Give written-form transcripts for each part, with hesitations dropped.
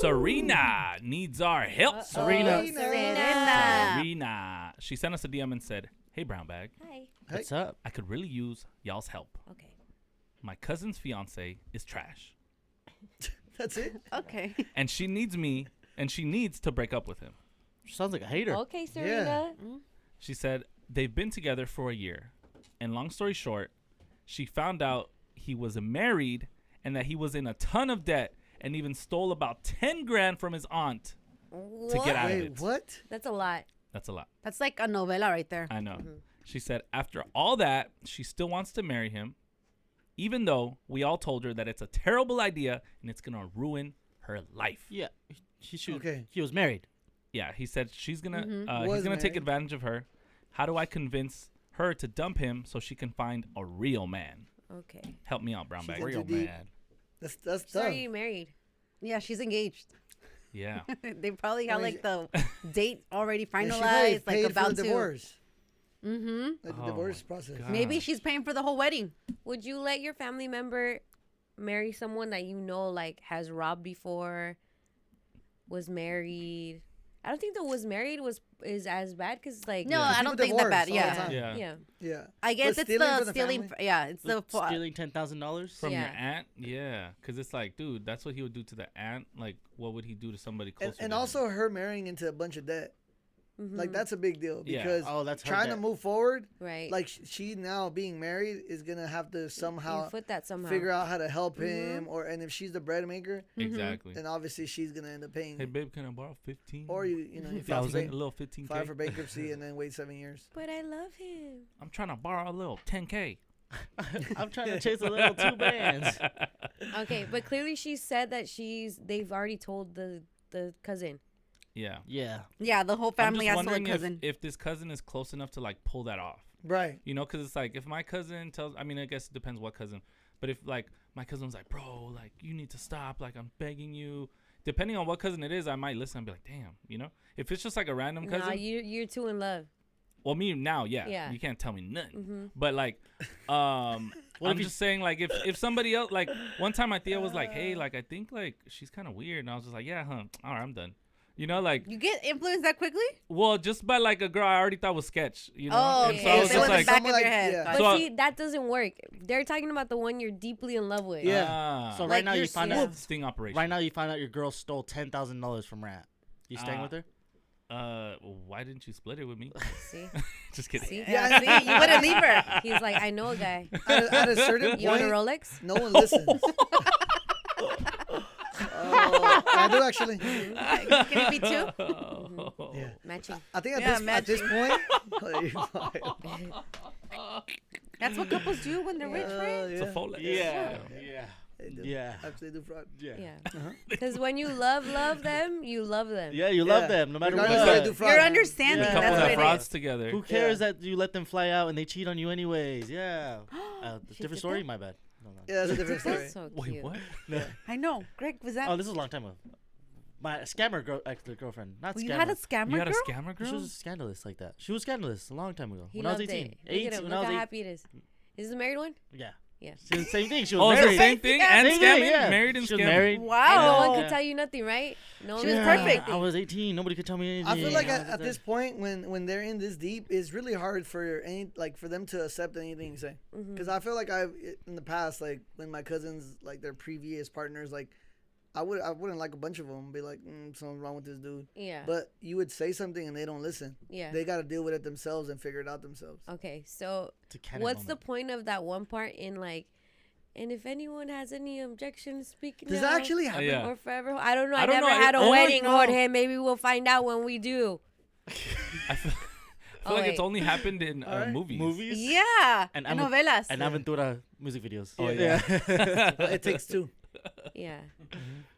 Serena needs our help. Serena. She sent us a DM and said, "Hey, brown bag. Hi. What's up? I could really use y'all's help. Okay. My cousin's fiance is trash, That's it. Okay. and she needs me, and she needs to break up with him." Sounds like a hater. Okay, Serena. She said they've been together for a year, and long story short, she found out he was married and that he was in a ton of debt and even stole about 10 grand from his aunt to get out of Wait, it. what? That's a lot. That's a lot. That's like a novela right there. I know. She said after all that, she still wants to marry him, even though we all told her that it's a terrible idea and it's going to ruin her life. Yeah. He should. Okay. He was married. Yeah, he said she's going to Was he's going to take married. advantage of her. How do I convince her to dump him so she can find a real man? Okay. Help me out, brown bag. She's Real too deep. man. That's So tough. are you married? Yeah, she's engaged. Yeah. They probably got mean, like the date already And she finalized, like paid about for the to. divorce. Mm-hmm. Like the Oh divorce my process. God. Maybe she's paying for the whole wedding. Would you let your family member marry someone that you know like has robbed before, was married? I don't think the was married is as bad because like No, Yeah. I People don't think that divorce bad. all the Yeah. time. Yeah. yeah. Yeah. I guess But it's stealing the from the stealing. family? Yeah, it's the. Stealing $10,000. From your Yeah. aunt? Yeah. Because it's like, dude, that's what he would do to the aunt. Like, what would he do to somebody closer And to also her marrying into a bunch of debt. Like that's a big deal Yeah. because Oh, that's her trying to debt. move forward, right. like she now being married is gonna have to you somehow foot that somehow. figure out how to help him, and if she's the bread maker, Mm-hmm. Exactly. then obviously she's gonna end up paying. Hey, babe, can I borrow 15? Or you know, you file for, a little 15K. file for bankruptcy and then wait 7 years. But I love him. I'm trying to borrow a little 10K. I'm trying to chase a little 2 bands. Okay, but clearly she said that they've already told the cousin. Yeah. Yeah. Yeah, the whole family I'm has just to a wondering cousin. if this cousin is close enough to like pull that off. Right. You know, because it's like if my cousin tells, I mean, I guess it depends what cousin, but if like my cousin's like, bro, like you need to stop, like I'm begging you. Depending on what cousin it is, I might listen and be like, damn, you know. If it's just like a random cousin, Nah, you're too in love. well, me now, yeah, Yeah. you can't tell me nothing. Mm-hmm. But like, I'm if you- just saying, like, if somebody else, like, one time my Thea was like, hey, like, I think like she's kind of weird, and I was just like, yeah, huh, all right, I'm done. You know, like, You get influenced that quickly? well, just by like a girl I already thought was sketch. You know, Oh, and okay. so I was So it just was like, the back of Someone your like- head. yeah. Gotcha. But So- see, that doesn't work. They're talking about the one you're deeply in love with. Yeah. ah, So Like right now you're you find yeah. out. sting operation. Right now you find out your girl stole $10,000 from Rat. You staying Ah. with her? Why didn't you split it with me? See? Just kidding. See? Yeah, see, you wouldn't leave her. He's like, I know a guy. At a certain You want a point, Rolex? no one listens. I do actually. Can it be two? Yeah. Matching. I think Yeah, at this point, That's what couples do when they're rich, right? It's a Folex. Yeah. They do. Yeah. Actually, they do fraud. Yeah. Yeah. Because when you love them, you love them. Yeah, you love Yeah. them no matter Regardless what. they do fraud. You're understanding. Yeah. Couple That's that what it frauds is. together. Who cares that you let them fly out and they cheat on you anyways? Yeah. She Different did story? that? My bad. No. Yeah, that's a different story. That's so Wait, cute. what? I know. Greg, was that? Oh, this was a long time ago. My scammer girlfriend. Not Well, scammer. you had a scammer You had a girl? scammer She girl? was scandalous like that. She was scandalous a long time ago. He when I was loved 18. it. Look at him. when Look I how was happy it is. Is this the married one? Yeah. Yeah. She was the same thing. She Oh, was it's the married. same thing? Yeah. And Same scamming? thing, yeah. Married and She was scamming. married. And no Wow. one Yeah. could tell you nothing, right? No one She was could- perfect. I was 18. Nobody could tell me anything. I feel like I at was this point, when they're in this deep, it's really hard for for them to accept anything you say. Because I feel like in the past, like when my cousins, like their previous partners, like I wouldn't like a bunch of them, be like, something's wrong with this dude. Yeah. But you would say something and they don't listen. Yeah. They got to deal with it themselves and figure it out themselves. Okay, so It's a canon what's the moment. point of that one part in like, and if anyone has any objections, speak Does now that actually happen? yeah. or forever. I don't know. I, I don't never know. had a Oh, wedding, no. Jorge. Maybe we'll find out when we do. I feel Oh, like it's wait. only happened in Alright. movies. Movies? Yeah. And And I'm a- novelas. And Aventura music videos. Oh, yeah. It takes two. Yeah.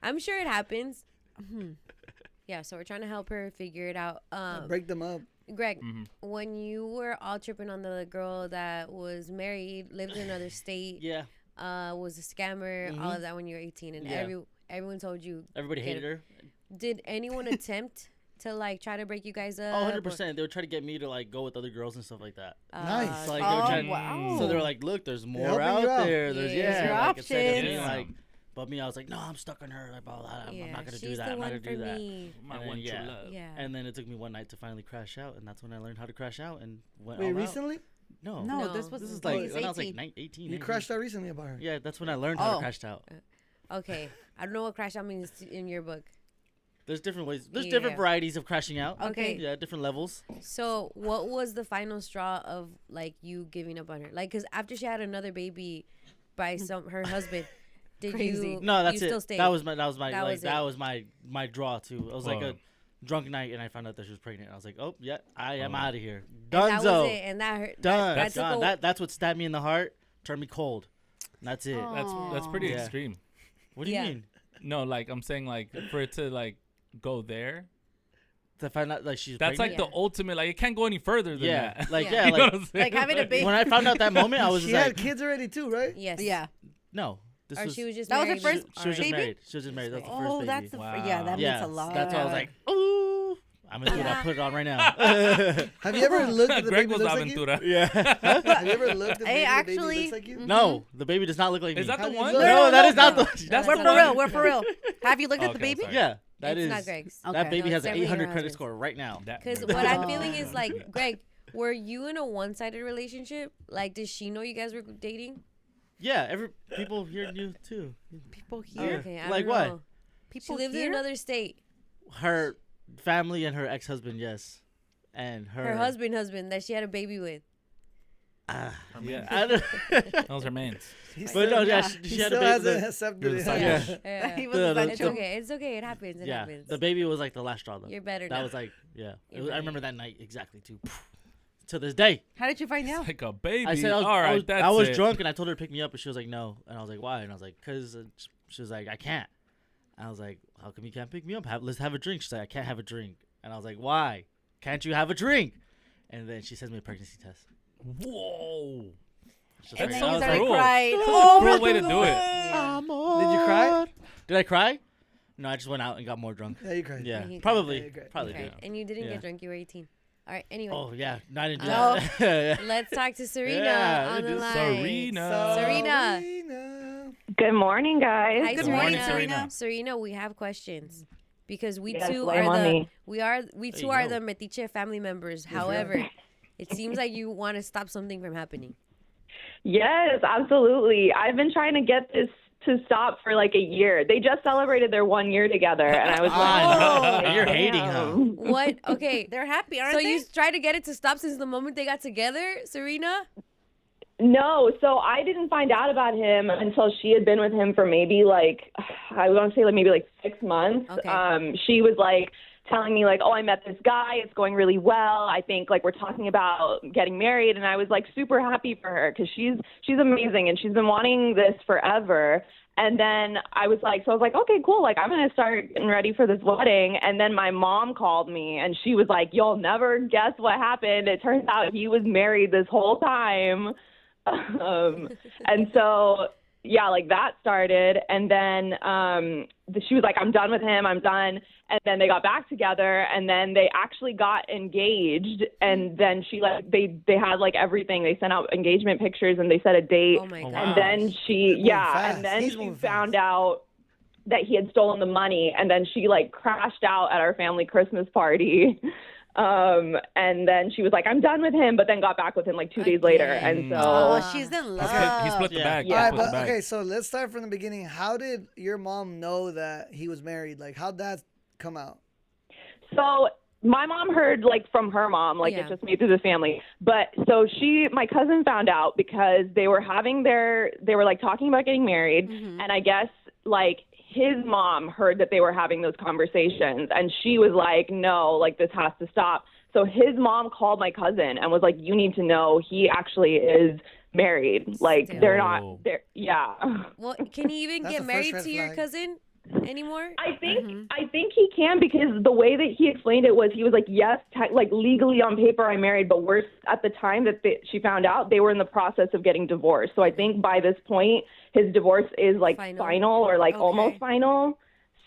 I'm sure it happens. Yeah, so we're trying to help her figure it out. Break them up. Greg, Mhm. when you were all tripping on the girl that was married, lived in another state, Yeah. was a scammer, all of that when you were 18, and Yeah. everyone told you. Everybody get hated it. her. Did anyone attempt to like try to break you guys up? Oh, 100%. They would try to get me to like go with other girls and stuff like that. Nice. So, like, they were Oh, trying, wow. So they were like, look, there's more helping out you out. there. There's Yeah. There's like, instead of being options. like, But me, I was like, no, I'm stuck on her. Like, blah, blah, blah. I'm not gonna do she's that. the I'm not one gonna for do that. me. My And then, one true yeah. love. Yeah. And then it took me one night to finally crash out, and that's when I learned how to crash out and went Wait, all out. recently? No, No, No. this was this is when like he when I was like 18. 18. You 19. crashed out recently about her. Yeah, that's when I learned how Oh. to crash out. Okay, I don't know what crash out means in your book. There's different ways. There's Yeah. different varieties of crashing out. Okay. Yeah, different levels. So, what was the final straw of like you giving up on her? Like, cause after she had another baby by her husband, did Crazy. you? No, that's you it. Still stayed? That was my That was it. my draw too. It was like a Whoa. drunk night, and I found out that she was pregnant. I was like, oh yeah, I am Oh. out of here. And that was Dunzo. it, and that hurt. Done. That took Done. a- That's what stabbed me in the heart, turned me cold. And that's it. Oh. That's pretty Yeah. extreme. What do you Yeah. mean? No, like I'm saying, like for it to like go there. To find out like she's That's like pregnant? the ultimate. Like it can't go any further than yeah, that. like Yeah. yeah, You know like what I'm saying? Like having a baby. when I found out that moment, I was She just had like, kids already too, right? Yes. Yeah. no, this Or was she was just That was her married. first she was just baby? married. She was just married. That's the first Oh, baby. that's the Wow. yeah. That yeah, means a lot. that's why I was like, ooh, I'm gonna Yeah. put it on right now. Have you ever looked at the Greg baby was looks like you? Aventura. yeah. Have you ever looked at the Hey, baby actually- looks like you? No, the baby does not look like Is me. that How the do you one? look? no, that is not the. That's We're the for one. real. We're for real. Have you looked at the Okay, baby? sorry. Yeah, that It's is. not Greg's. Okay. That baby No, has it's an definitely 800 her credit husband's. score right now. Because That- what I'm feeling is like, Greg, were you in a one-sided relationship? Like, did she know you guys were dating? Yeah, people here knew too. People Yeah. here. Okay, I Like don't what? know. She People lived here. in another state. Her family and her ex-husband, yes, and Her husband that she had a baby with. Yeah, I don't, Those are mans. He but still, no, yeah, yeah. she he had a still baby. hasn't accepted it. Yeah. Yeah. Yeah. He The- was the- It's the- okay. It's okay. It happens. It Yeah, happens. the baby was like the last straw though. You're better That now. was like, yeah, You're I right. remember that night exactly too. To this day, How did you find out? Like a baby. I said All right, that's I was it. drunk and I told her to pick me up, and she was like, no, and I was like, why? And I was like, cause she was like, I can't. And I was like, how come you can't pick me up? Let's have a drink. She's like, I can't have a drink, and I was like, why? Can't you have a drink? And then she sends me a pregnancy test. Whoa. She's And like- then I you was started like, crying. cruel Oh, way to do it. Yeah. Did you cry? Did I cry? No, I just went out and got more drunk. Yeah, you cried. Yeah, he cried. probably, Yeah, you cried. probably Okay. did. And you didn't Yeah. get drunk. You were 18. All right. Anyway, Oh yeah, not in No. jail. let's talk to Serena Yeah, on the it is line. Serena. Serena. Good morning, guys. Hi, Good Serena. morning, Serena. Serena, we have questions because we Yes, too lay 'em are on the me. we too you are go. the Metiche family members. right. However, it seems like you want to stop something from happening. Yes, absolutely. I've been trying to get this to stop for like a year. They just celebrated their 1 year together, and I was like, Ah, oh, you're hating, huh? damn. What? Okay. They're happy, aren't So they? you tried to get it to stop since the moment they got together, Serena? No, so I didn't find out about him until she had been with him for maybe like, I want to say like maybe like 6 months. Okay. She was like telling me like, oh, I met this guy. It's going really well. I think like we're talking about getting married. And I was like super happy for her because she's amazing and she's been wanting this forever. And then I was like, okay, cool. Like, I'm going to start getting ready for this wedding. And then my mom called me and she was like, you'll never guess what happened. It turns out he was married this whole time. And so, yeah, like that started. And then she was like, I'm done with him. I'm done. And then they got back together and then they actually got engaged. And then she like, they had like everything. They sent out engagement pictures and they set a date. Oh my Oh, god. wow. And then she, yeah, fast. and then He's she moving found fast. out that he had stolen the money, and then she like crashed out at our family Christmas party. And then she was like, I'm done with him, but then got back with him like 2 days later. And so, Oh, she's in love. He split the Yeah. bag. Yeah. He All right, split the but bag. okay, so let's start from the beginning. How did your mom know that he was married? Like, how'd that come out? so my mom heard like from her mom, like Yeah. it just made through the family. But so my cousin found out because they were like talking about getting married. And I guess like his mom heard that they were having those conversations and she was like, no, like this has to stop. So his mom called my cousin and was like, you need to know he actually is married. Like Still. they're Whoa. not there. Yeah. Well, can he even That's get the first married red to your flag. cousin anymore? I think he can because the way that he explained it was he was like, yes, like legally on paper I'm married, but we're at the time that she found out they were in the process of getting divorced. So I think by this point his divorce is like final or like Okay. almost final.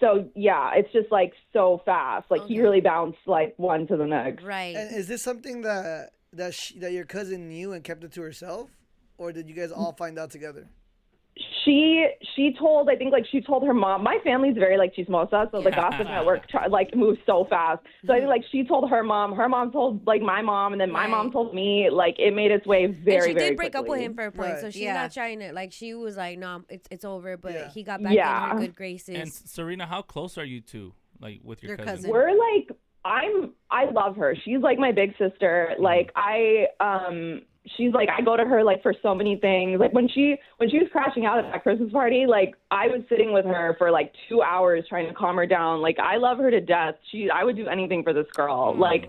So yeah, it's just like so fast. Like he Okay. really bounced like one to the next. Right. And is this something that your cousin knew and kept it to herself, or did you guys all find out together? She told, I think, like, she told her mom. My family's very, like, chismosa, so the gossip network, like, moves so fast. So I think, like, she told her mom told, like, my mom, and then my mom told me. Like, it made its way very, very And she did break up with quickly. him for a point, so she's Yeah. not trying to, like, she was like, no, it's over, but Yeah. he got back in her good graces. And Serena, how close are you two, like, with your cousin? We're, like, I love her. She's, like, my big sister. Like, she's like, I go to her, like, for so many things. Like, when she was crashing out at that Christmas party, like, I was sitting with her for like 2 hours trying to calm her down. Like, I love her to death. I would do anything for this girl. Like,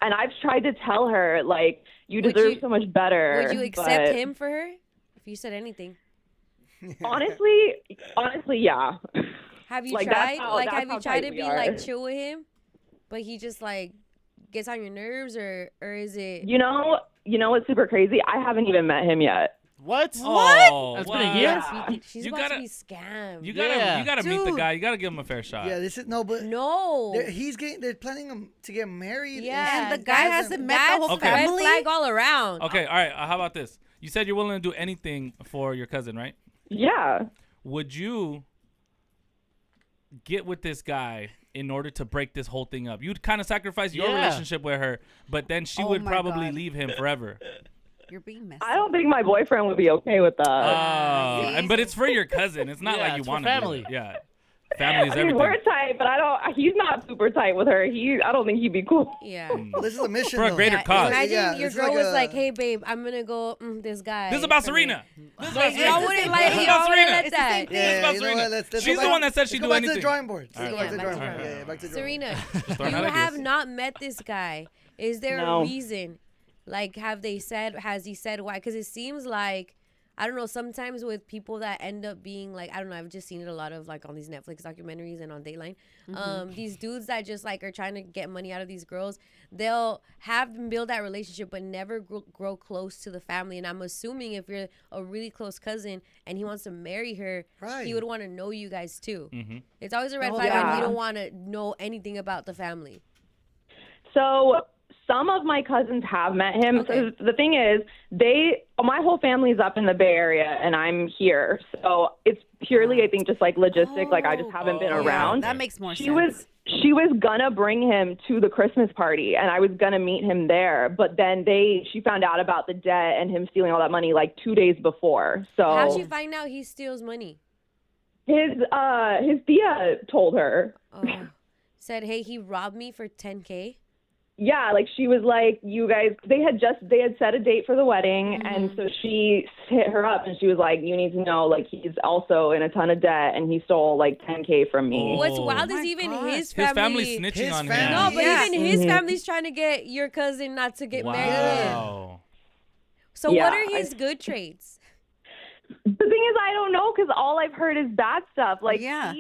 and I've tried to tell her, like, you deserve so much better. Would you accept him for her if you said anything? Honestly, yeah. Have you Like, tried? that's Have you how tried tight to we be are. like chill with him, but he just like gets on your nerves, or is it? You know what's super crazy? I haven't even met him yet. What? Oh, That's been a year? She's You about gotta- to be scammed. You gotta meet the Dude. guy. You gotta give him a fair shot. Yeah, this is but No. they're planning to get married. Yeah, And the guy hasn't met the whole Okay. Red family. flag all around. Okay, all right. How about this? You said you're willing to do anything for your cousin, right? Yeah. Would you get with this guy in order to break this whole thing up? You'd kind of sacrifice your Yeah. relationship with her, but then she Oh would my probably God. leave him forever. You're being messy. I don't think my boyfriend would be okay with that. But it's for your cousin. It's not Yeah, like you it's for want family. to. Yeah, family is I mean, everything. we're tight, but he's not super tight with her. I don't think he'd be cool. Yeah. Well, this is a mission For a though. greater cause. Imagine Yeah, your it's girl like was a- like, "Hey, babe, I'm gonna go. This guy." This is about for Serena. This is about me." Y'all Serena. wouldn't This like. is Y'all about wouldn't Serena. let It's the that. same thing. This is Yeah, about you know Serena. what? Let's She's go the back- one that said let's she'd go do back to the anything. drawing board. All right. Let's go back to the Yeah, drawing back board. to the Yeah, back to the Serena, Just throwing you out have ideas. not met this guy. Is there No. a reason? Like, has he said why? Because it seems like, I don't know, sometimes with people that end up being like, I don't know, I've just seen it a lot of like on these Netflix documentaries and on Dateline. These dudes that just like are trying to get money out of these girls, they'll have them build that relationship but never grow close to the family. And I'm assuming if you're a really close cousin and he wants to marry her, Right. he would want to know you guys too. Mm-hmm. It's always a red whole flag when family. you don't want to know anything about the family. So some of my cousins have met him. Okay. So the thing is, my whole family's up in the Bay Area and I'm here. So it's purely, I think, just like logistic. Like I just haven't been Oh, yeah. around. That makes more She sense. was gonna bring him to the Christmas party and I was gonna meet him there, but then she found out about the debt and him stealing all that money like 2 days before. So How'd you find out he steals money? his tia told her. Oh, said, hey, he robbed me for $10K. Yeah, like she was like, you guys, they had set a date for the wedding, and so she hit her up and she was like, you need to know, like, he's also in a ton of debt and he stole like $10K from me. Oh. What's wild my is even God. his His family. family's snitching His on him. family- No, but Yeah. even his family's trying to get your cousin not to get married. Wow. So Yeah, what are his good traits? The thing is, I don't know, because all I've heard is bad stuff. Like, Yeah.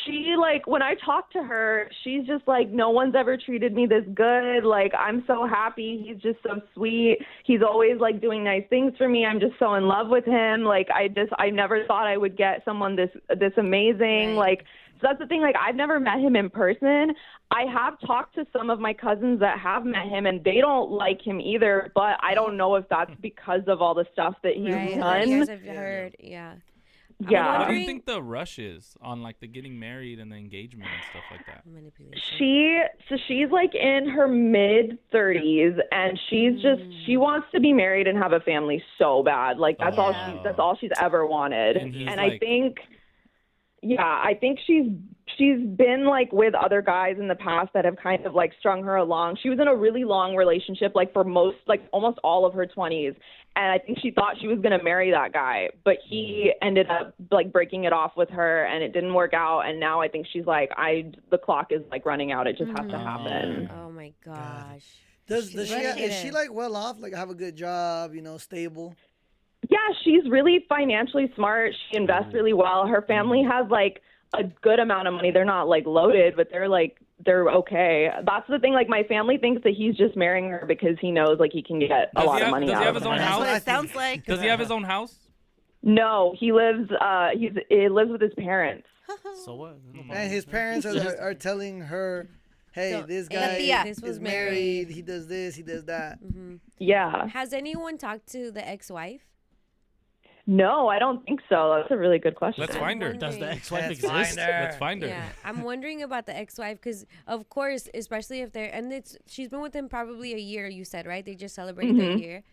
she, like, when I talk to her, she's just like, no one's ever treated me this good. Like, I'm so happy. He's just so sweet. He's always, like, doing nice things for me. I'm just so in love with him. Like, I never thought I would get someone this amazing. Right. Like, so that's the thing. Like, I've never met him in person. I have talked to some of my cousins that have met him, and they don't like him either. But I don't know if that's because of all the stuff that he's Right? done. You guys have heard, yeah. What do you wondering- think the rush is on like the getting married and the engagement and stuff like that? Manipulation. She's like in her mid 30s and she wants to be married and have a family so bad. Like that's all she's ever wanted. And he's I like- think I think she's been like with other guys in the past that have kind of like strung her along. She was in a really long relationship like for almost all of her 20s. And I think she thought she was going to marry that guy, but he ended up like breaking it off with her and it didn't work out. And now I think she's like, the clock is like running out. It just has to happen. Oh my gosh. Does She's she ready is to- she like well off? Like have a good job, stable? Yeah, she's really financially smart. She invests really well. Her family has like a good amount of money. They're not like loaded, but they're okay. That's the thing. Like my family thinks that he's just marrying her because he knows like he can get a lot of money Does out he have of his own her. house? That's what it sounds like. Does he have his own house? No, he lives he lives with his parents. So what? And his parents are telling her, hey, So, this and guy yeah, this was is married. He does this. He does that. Yeah. Has anyone talked to the ex-wife? No, I don't think so. That's a really good question. Let's find her. Does the Wondering. ex-wife Let's exist? find her. Let's find her. Yeah, I'm wondering about the ex-wife because, of course, especially if they're she's been with him probably a year. You said, right? They just celebrated their year,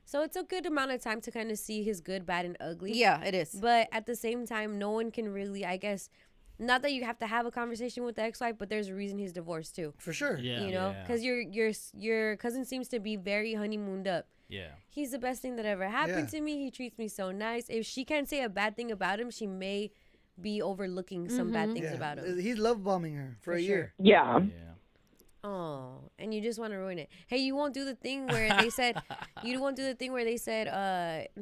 so it's a good amount of time to kind of see his good, bad, and ugly. Yeah, it is. But at the same time, no one can really, I guess, not that you have to have a conversation with the ex-wife, but there's a reason he's divorced too. For sure. Yeah. You know, because your cousin seems to be very honeymooned up. Yeah. He's the best thing that ever happened Yeah. to me. He treats me so nice. If she can't say a bad thing about him, she may be overlooking some bad things about him. He's love bombing her for a sure. year. Yeah. Yeah. Oh, and you just want to ruin it. Hey, you won't do the thing where they said,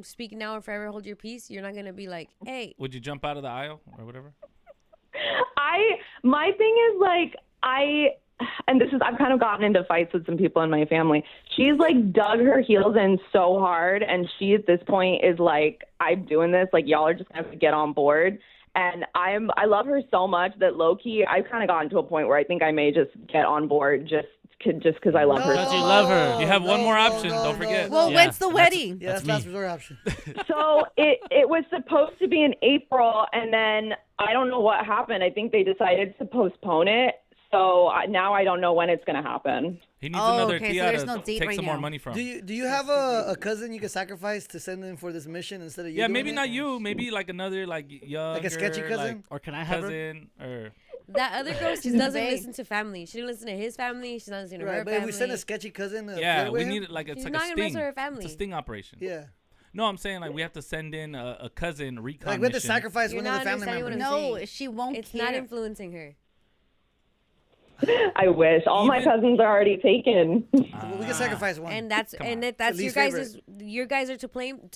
speak now or forever hold your peace. You're not going to be like, hey. Would you jump out of the aisle or whatever? My thing is like I've kind of gotten into fights with some people in my family. She's like dug her heels in so hard, and she at this point is like, I'm doing this. Like, y'all are just gonna have to get on board. And I love her so much that low key I've kind of gotten to a point where I think I may just get on board just because I love her. Because you love her. You have one more option. Don't forget. Well, Yeah, when's the that's- wedding? Yeah, that's me. last resort option. So it was supposed to be in April, and then I don't know what happened. I think they decided to postpone it. So now I don't know when it's going to happen. He needs Oh, another okay, so tia there's to no date take right some more now. money from. Do you have a cousin you can sacrifice to send in for this mission instead of you? Yeah, doing maybe it? not you. Maybe like another like younger, sketchy cousin? like, Or can I have her? cousin or That other girl, she She's in the doesn't Bay. listen to family. She didn't listen to his family. She's not listening to her Right, but family. if we send a sketchy cousin, to yeah, flirt we with need him, it like it's She's like not a gonna mess sting. with her family. It's a sting operation. Yeah, No, I'm saying like we have to send in a cousin recon like we have to mission. sacrifice You're one of the not family understanding members. what I'm No, saying. she won't It's care. not influencing her. I wish. All my Even- cousins are already taken. Well, we can sacrifice one. And that's Come and on. that's your least guys' you guys are to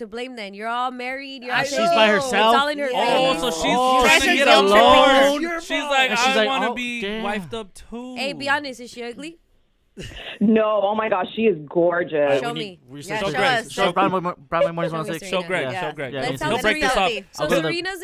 blame then. You're all married, you're all She's single. by herself? It's all in her Oh, face. so she's Oh, trying to she's get guilt alone. tripping. Your She's fault. like, And she's I like, want to oh, be damn. wifed up too. Hey, be honest, is she ugly? No, oh my gosh, she is gorgeous. Show me. Research. Yeah, Show show Greg. us. Show Broadway Mornings Show me 106. Show Greg. Yeah. Show Greg. Yeah, Let's don't help do He'll break that. this up. Serena. So I'll go to the- Serena's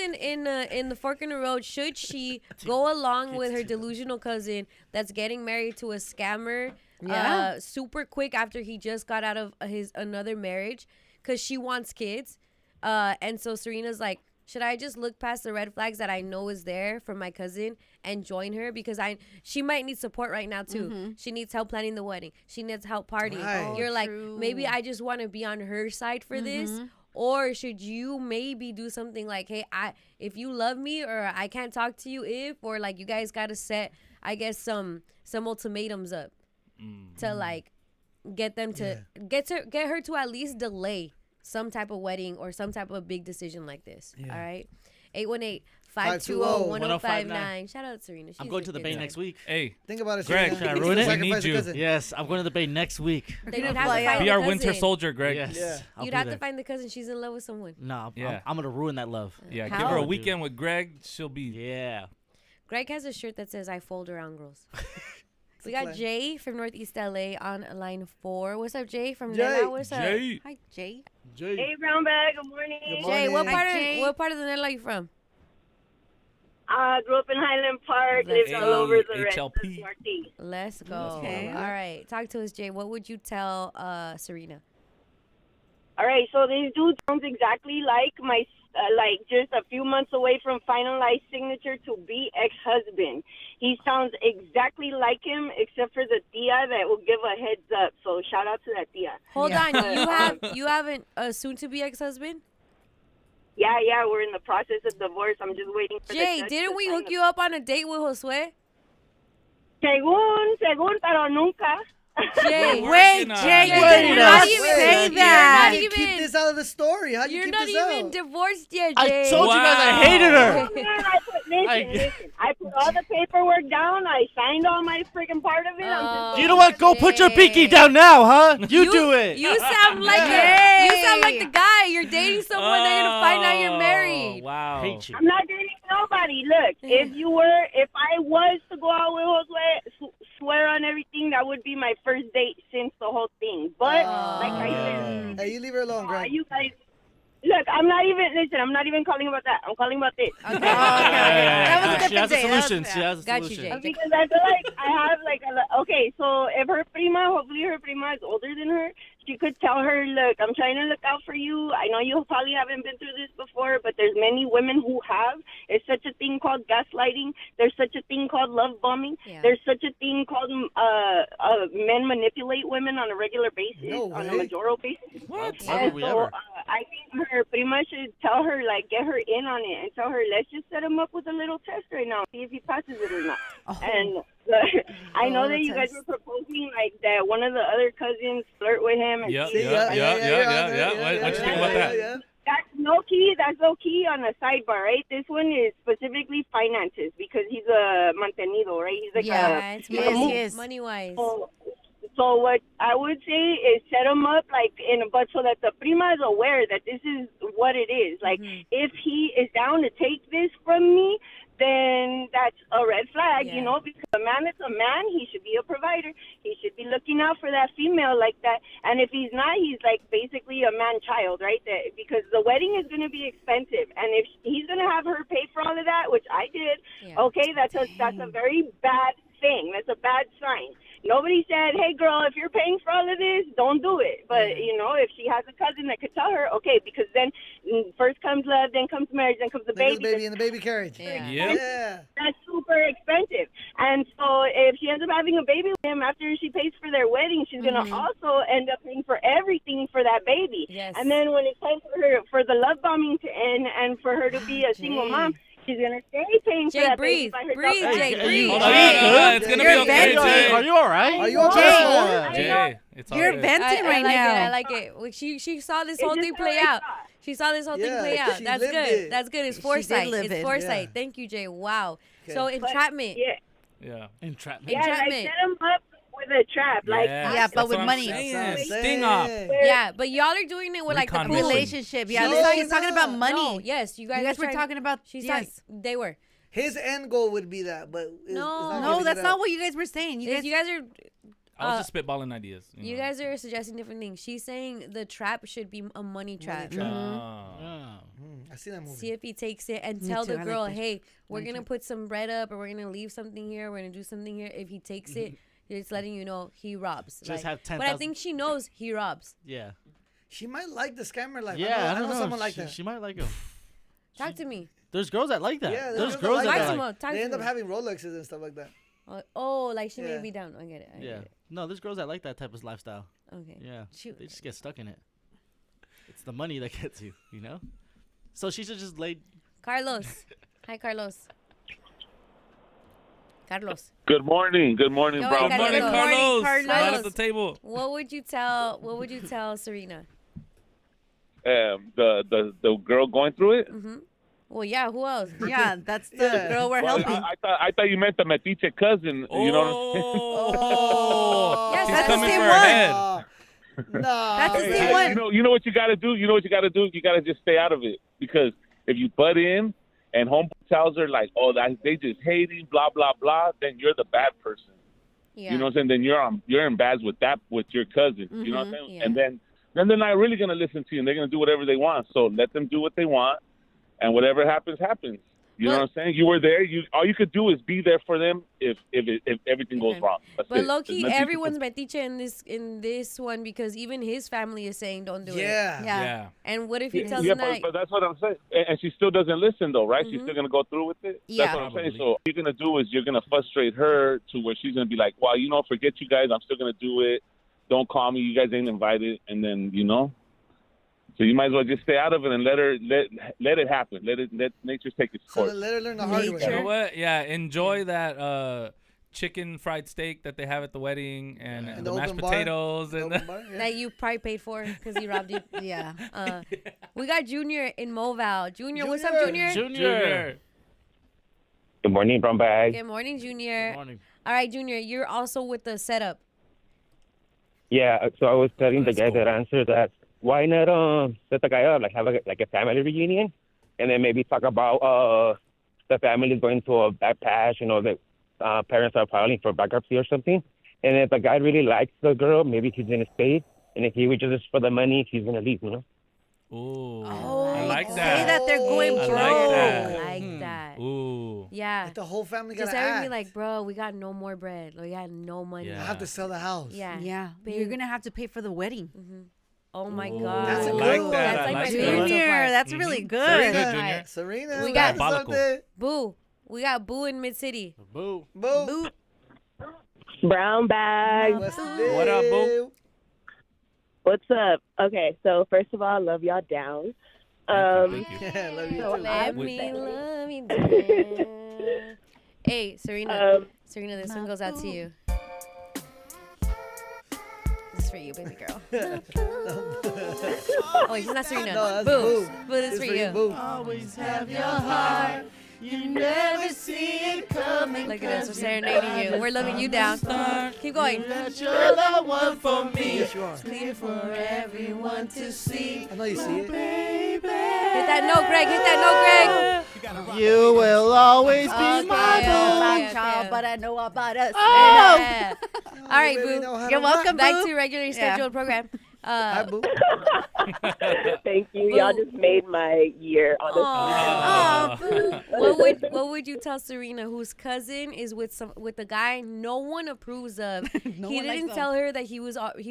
in the fork in the road. Should she go along with her delusional cousin that's getting married to a scammer Yeah. super quick after he just got out of his another marriage because she wants kids? And so Serena's like, should I just look past the red flags that I know is there for my cousin and join her? Because she might need support right now too. She needs help planning the wedding. She needs help partying. Right. You're like, True. maybe I just want to be on her side for this. Or should you maybe do something like, hey, if you love me or I can't talk to you or like you guys got to set, I guess, some ultimatums up to like get them to get her to at least delay some type of wedding or some type of big decision like this. All right. 818-520-1059. Shout out Serena. I'm She's going a to the good Bay girl. next week. Hey, Think about it. Greg, Serena. should I You ruin can it? We sacrifice need a you. cousin. Yes, I'm going to the Bay next week. Then you'd have to Fly find out. the be our winter cousin. soldier, Greg. Yes. Yeah. I'll You'd be have there. to find the cousin. She's in love with someone. No, Yeah. I'm going to ruin that love. Yeah, How? give her a Dude. weekend with Greg. She'll be. Yeah. Greg has a shirt that says "I fold around girls." We a got plan. Jay from Northeast LA on line 4. What's up, Jay from Jay. Nella? What's up? Jay. Hi, Jay. Hey, Brown Bag. Good morning. Good Jay, morning. what part of the Nella are you from? Grew up in Highland Park. Lived Lived all over the rest of HLP. Northeast. Let's go. Okay. All right, talk to us, Jay. What would you tell Serena? All right, so this dude sounds exactly like my, like just a few months away from finalized signature to be ex-husband. He sounds exactly like him, except for the tia that will give a heads up. So shout out to that tia. Hold Yeah. on, you haven't soon-to-be ex-husband? Yeah, we're in the process of divorce. I'm just waiting for Jay, the judge didn't to we sign hook the- you up on a date with Josue? Según, pero nunca. Jay, We're Wait, working on Jay, it. you Wait did a not second. say You're that. not You keep even- this out of the story. How do you You're keep not this even out? divorced yet, I Jay. told you guys I Wow. hated her. Listen. I put all the paperwork down. I signed all my freaking part of it. I'm just You know what? Go put your pinky down now, huh? You do it. You sound like Yay. you sound like the guy. You're dating someone. They're gonna find out you're married. Wow. hate you. I'm not dating nobody. Look, if I was to go out with Josue, swear on everything, that would be my first date since the whole thing. But like I said, Hey, you leave her alone, Greg. you guys. Look, I'm not even calling about that. I'm calling about this. Okay. That was a She different has a day. solution. That was- She has a Got you, solution. Jay. Because I feel like I have okay, so if her prima, hopefully her prima is older than her, she could tell her, look, I'm trying to look out for you. I know you probably haven't been through this before, but there's many women who have. There's such a thing called gaslighting. There's such a thing called love bombing. Yeah. There's such a thing called men manipulate women on a regular basis, on a majority basis. What? Why would we so, ever? I think her pretty much should tell her, like, get her in on it and tell her, let's just set him up with a little test right now, see if he passes it or not. And I know that you guys were proposing, like, that one of the other cousins flirt with him. And Yeah. What you think about that? That's no key. That's low key on a sidebar, right? This one is specifically finances because he's a mantenido, right? He's like It's Yes, money, he is. money wise. So what I would say is set him up but so that the prima is aware that this is what it is. Like if he is down to take this from me, then that's a red flag, you know, because a man is a man. He should be a provider. He should be looking out for that female like that. And if he's not, he's like basically a man-child, right? Because the wedding is going to be expensive. And if he's going to have her pay for all of that, which I did, okay, that's a very bad thing. That's a bad sign. Nobody said, hey, girl, if you're paying for all of this, don't do it. But, you know, if she has a cousin that could tell her, okay, because then first comes love, then comes marriage, then comes the baby. The baby in the baby carriage. Yeah. That's super expensive. And so if she ends up having a baby with him after she pays for their wedding, she's going to also end up paying for everything for that baby. Yes. And then when it's time for her, for the love bombing to end and for her to be a single mom, she's going to stay paying for that baby by herself. Breathe, Jay, breathe. Hold on, it's gonna be okay, Jay. Are you all right? Are you okay? Jay, it's all You're good. venting right like now. It, I like it. Well, she saw this whole It's thing just play how I out. thought. She saw this whole thing play Yeah, out. she That's lived good. it. That's good. It's did foresight. live It's it. foresight. Yeah. Thank you, Jay. Wow. Okay. So entrapment. Yeah. Entrapment. Yeah, like Entrapment. set him up with a trap. Like, Yeah, That's but with what I'm money. saying. That's what I'm Sting off. saying. Yeah, but y'all are doing it with like the Recon cool mission. Relationship. Yeah, No, he's talking about money. No, yes, you guys. You guys were trying- talking about. She's yes. talking. They were. His end goal would be that, but No. No, that's not what you guys were saying. You guys are. I was just spitballing ideas. You know. guys are suggesting different things. She's saying the trap should be a money trap. Oh. I see that movie. See if he takes it and Me tell too, the I like girl, this. hey, we're Money gonna trap. put some bread up, or we're gonna leave something here. We're gonna do something here. If he takes it, it's letting you know he robs. Just have But I 10,000 think she knows he robs. Yeah. She might like the scammer life. Yeah, I know someone like she, that. She might like him. Talk to me. There's girls that like that. Yeah, there's girls that Maximo, like. talk They to end up me. having Rolexes and stuff like that. Oh, like she may Yeah. be down. I get it. I Yeah. get it. No, there's girls that like that type of lifestyle. Okay. Yeah. Shoot. They just get stuck in it. It's the money that gets you, you know? So she should just lay. Carlos. Hi, Carlos. Carlos. Good morning. Good morning, Go bro. ahead, Morning, Carlos. Carlos. Carlos. Right at the table. What would you tell? What would you tell Serena? The girl going through it. Well, yeah. Who else? Yeah, that's the Yeah. girl we're Well, helping. I thought you meant the metiche cousin. You know what I'm saying? Oh. Yes, She's that's the coming same for her one. head. No. That's the Hey, same one. you know what you got to do. You know what you got to do. You got to just stay out of it, because if you butt in and home tells her like, oh, they just hating, blah blah blah, then you're the bad person. Yeah. You know what I'm saying? Then you're in bad with your cousin. You know what I'm saying? Yeah. And then they're not really gonna listen to you, and they're gonna do whatever they want. So let them do what they want, and whatever happens, happens. You know what I'm saying? You were there. All you could do is be there for them if everything goes wrong. That's But it. low key, There's nothing everyone's metiche in this one because even his family is saying don't do it. Yeah. Yeah. And what if he tells Yeah, them that? but that's what I'm saying. And she still doesn't listen, though, right? She's still going to go through with it? Yeah. That's what I'm saying. So what you're going to do is you're going to frustrate her to where she's going to be like, well, forget you guys. I'm still going to do it. Don't call me. You guys ain't invited. And then, So you might as well just stay out of it and let it happen. Let nature take its So course. let her learn the hard way. You know what? Yeah, enjoy that chicken fried steak that they have at the wedding and And the the mashed open bar. potatoes The and open bar, yeah. That you probably paid for because he robbed you. Yeah. We got Junior in Moval. Junior, what's up, Junior? Junior. Good morning, brown bag. Good morning, Junior. Good morning. All right, Junior, you're also with the setup. Yeah, so I was telling the That's guy cool. that answered that why not set the guy up, like have a family reunion, and then maybe talk about the family is going through a bad patch, the parents are filing for bankruptcy or something, and if the guy really likes the girl, maybe he's gonna stay, and if he wishes for the money, he's gonna leave, Ooh, Oh, I like say that. that they're going I broke. like that. I like that. Ooh. Yeah. Like the whole family Just gotta everyone be act. like, bro, we got no more bread. Like, we got no money. Yeah. I have to sell the house. Yeah. Yeah. Babe. You're gonna have to pay for the wedding. Oh my Ooh, god. That's a I good like one. that. That's I like my like favorite so that. Junior, far. that's really good. Serena, Junior. Serena, We got- something. Boo. We got Boo in Mid City. Boo. Boo. Brown bag. What's What up, boo? What's up? Okay, so first of all, I love y'all down. Thank you. Yeah, love you So too. I Let would me say- love you down. Hey, Serena. Serena, this one goes out to you. This is for you, baby girl. Oh, wait, she's not Serena. No, that's Boo. Boo. Boo, this is It's for you. Boo. Always have your heart. You never see it coming. Look at us. We're serenading you. We're loving you down. Keep going. That you're the one for me. Yes, you are. Clear for everyone to see. I know you see it. Hit that note, Greg. Hit that note, Greg. You will always be Okay, my okay, boo. okay. Child, but I know about us. Yeah. All right, Baby, Boo. know how You're to rock. welcome, Back Boo. to regularly scheduled program. Hi, Boo. Thank you. Y'all just made my year, honestly. Aw, Boo. What would you tell Serena, whose cousin is with a guy no one approves of? No He one likes didn't them. tell her that he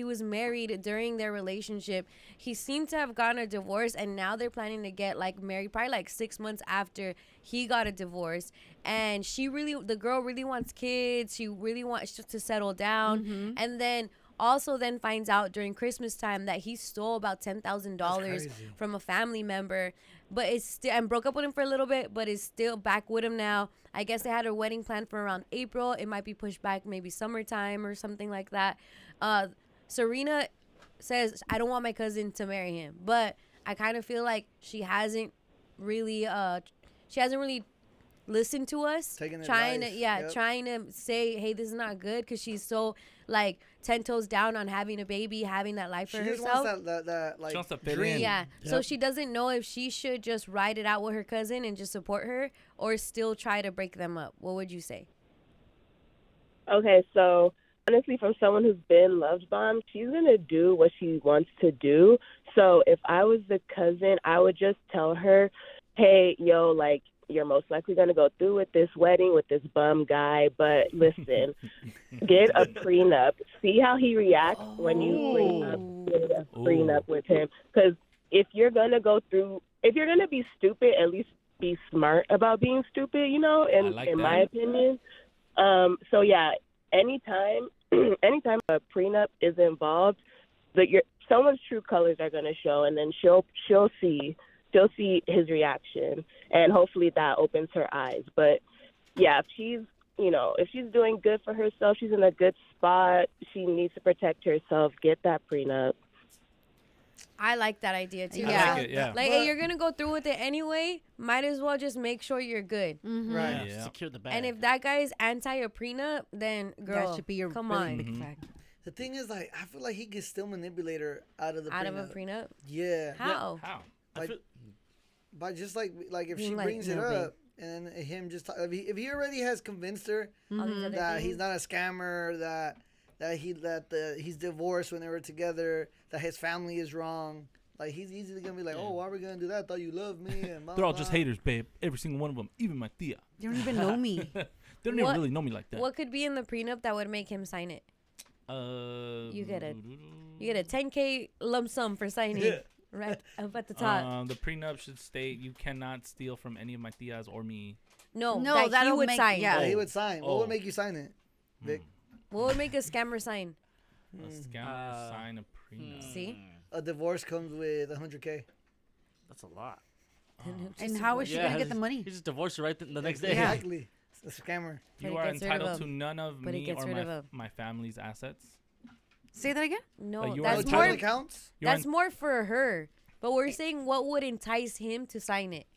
was married during their relationship. He seemed to have gotten a divorce, and now they're planning to get like married probably like 6 months after he got a divorce. And the girl really wants kids. She really wants to settle down, and then also then finds out during Christmas time that he stole about $10,000 crazy. from a family member, but it's still, and broke up with him for a little bit, but is still back with him now. I guess they had a wedding planned for around April. It might be pushed back maybe summertime or something like that. Serena says, I don't want my cousin to marry him, but I kind of feel like she hasn't really listened to us, Taking trying advice. to Yep. trying to say, hey, this is not good, because she's so like 10 toes down on having a baby, having that life She for just herself. wants that like She wants to fit dream. in. Yeah. So she doesn't know if she should just ride it out with her cousin and just support her, or still try to break them up. What would you say? Okay, so honestly, from someone who's been loved bombed, she's going to do what she wants to do. So if I was the cousin, I would just tell her, hey, yo, like, you're most likely going to go through with this wedding with this bum guy, but listen, get a prenup. See how he reacts when you get a prenup with him. Because if you're going to be stupid, at least be smart about being stupid, in my opinion. So yeah, anytime a prenup is involved, someone's true colors are going to show, and then she'll see his reaction, and hopefully that opens her eyes. But yeah, if she's doing good for herself, she's in a good spot, she needs to protect herself, get that prenup. I like that idea too. I like it, yeah. Like, hey, you're gonna go through with it anyway. Might as well just make sure you're good. Right. Yeah. Secure the bag. And if that guy is anti a prenup, then girl, That should be your come really on, big fact. The thing is, like, I feel like he can still manipulate her out of the out prenup. of a prenup. Yeah. How? How? Like, by just like if Being she like, brings it no, babe. up, and then him just if he already has convinced her All these other that he's things. not a scammer, that he's divorced when they were together, that his family is wrong. Like, he's easily gonna be like, oh, why are we gonna do that? I thought you loved me. And blah, They're all blah. just haters, babe. Every single one of them, even my tia. You don't even know me. They don't even What- really know me like that. What could be in the prenup that would make him sign it? You get a 10K lump sum for signing. Yeah. Right up at the top. The prenup should state you cannot steal from any of my tias or me. No, No, that he that'll would make- sign. yeah. Yeah, he would sign. What Oh. would make you sign it, Vic? What would make a scammer sign? A scammer sign a prenup. See? A divorce comes with $100K. That's a lot. And how is she gonna get the money? He just divorced her right the next day. Exactly. It's a scammer. But You it are gets rid of entitled to him. none of But it me gets or rid of him. my family's assets. Say that again. No, you are that's entitled- more. Title counts? You're That's more for her. But we're saying what would entice him to sign it.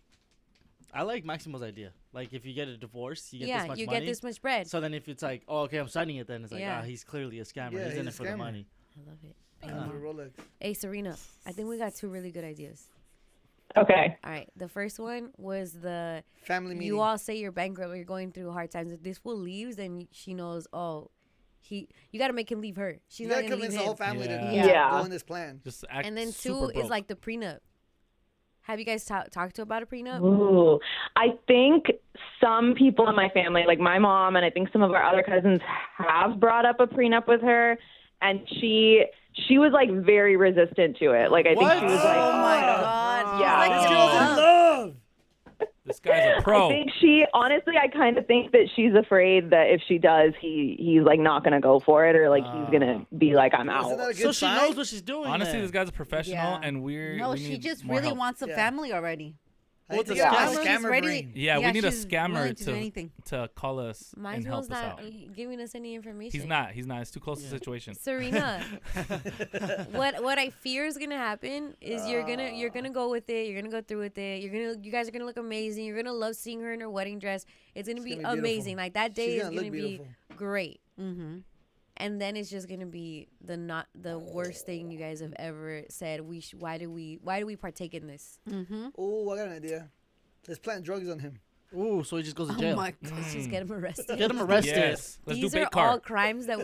I like Maximo's idea. Like, if you get a divorce, you get Yeah, this much you money. get this much bread. So then if it's like, oh, okay, I'm signing it, then it's like, Yeah. he's clearly a scammer. Yeah, he's in he's it a for the scammer. money. I love it. For Rolex. Hey, Serena, I think we got two really good ideas. Okay. All right. The first one was the Family meeting. you all say you're bankrupt or you're going through hard times. If this fool leaves, then she knows, you got to make him leave her. She's you not gotta going to convince leave the him. whole family to Yeah. Yeah. go on this plan. Just act And then super two is broke. like the prenup. Have you guys talked to about a prenup? Ooh, I think some people in my family, like my mom, and I think some of our other cousins, have brought up a prenup with her, and she was like very resistant to it. Like I think she was like, oh my God. Yeah. Like, This girl's in love. This guy's a pro. I think I kind of think that she's afraid that if she does, he's like not gonna go for it, or like he's gonna be like, I'm Isn't that out. a good So she sign? knows what she's doing. Honestly, then. this guy's a professional, Yeah. and we No, need she just more really help. wants a Yeah. family already. I think What's it's a got scammer? a She's scammer ready. brain. Yeah, we need a she's scammer willing to do anything. to call us and Mine's help us not out. giving us any information. He's not. It's too close to the situation. Serena, what I fear is gonna happen is you're gonna go with it. You're gonna go through with it. You guys are gonna look amazing. You're gonna love seeing her in her wedding dress. It's gonna be gonna be amazing. beautiful. Like that day She's is gonna gonna look be beautiful. great. Mm-hmm. And then it's just gonna be the worst thing you guys have ever said. Why do we partake in this? Mm-hmm. Oh, I got an idea. Let's plant drugs on him. Ooh, so he just goes to Oh jail. my God. Let's just get him arrested. Get him arrested. Yes. Let's These do are bait all car. crimes that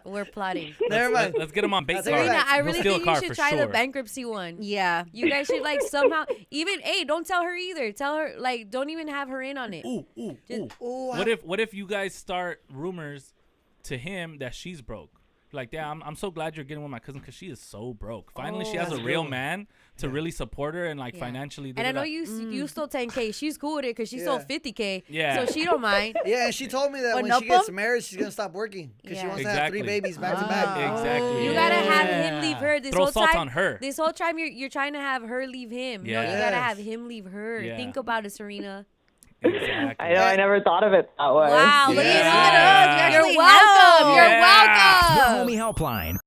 we're plotting. Never mind. Let's get him on bait That's car. all right. Serena, I He'll really steal a think you car should for try sure. the bankruptcy one. Yeah. You guys should like somehow don't tell her either. Tell her like don't even have her in on it. Ooh, ooh, Just- ooh. Oh, What if you guys start rumors to him that she's broke? Like, yeah, I'm so glad you're getting with my cousin because she is so broke. Finally, she has a That's real good. man to really support her and like Yeah. financially. And I know da-da-da. you stole 10K. She's cool with it because she sold Yeah. 50K. Yeah. So she don't mind. Yeah, and she told me that when Enough she gets of- married, she's gonna stop working because she Yeah. wants to have 3 Exactly. babies back to back. Exactly. You gotta have him Yeah. leave her. This Throw whole salt time, on her. This whole time you're trying to have her leave him. No, you Yeah. gotta Yes. have him leave her. Yeah. Think about it, Serena. Exactly. I know. I never thought of it that way. Wow, look Yeah. at us. You You're actually welcome. help. You're Yeah. welcome. The Homie Helpline.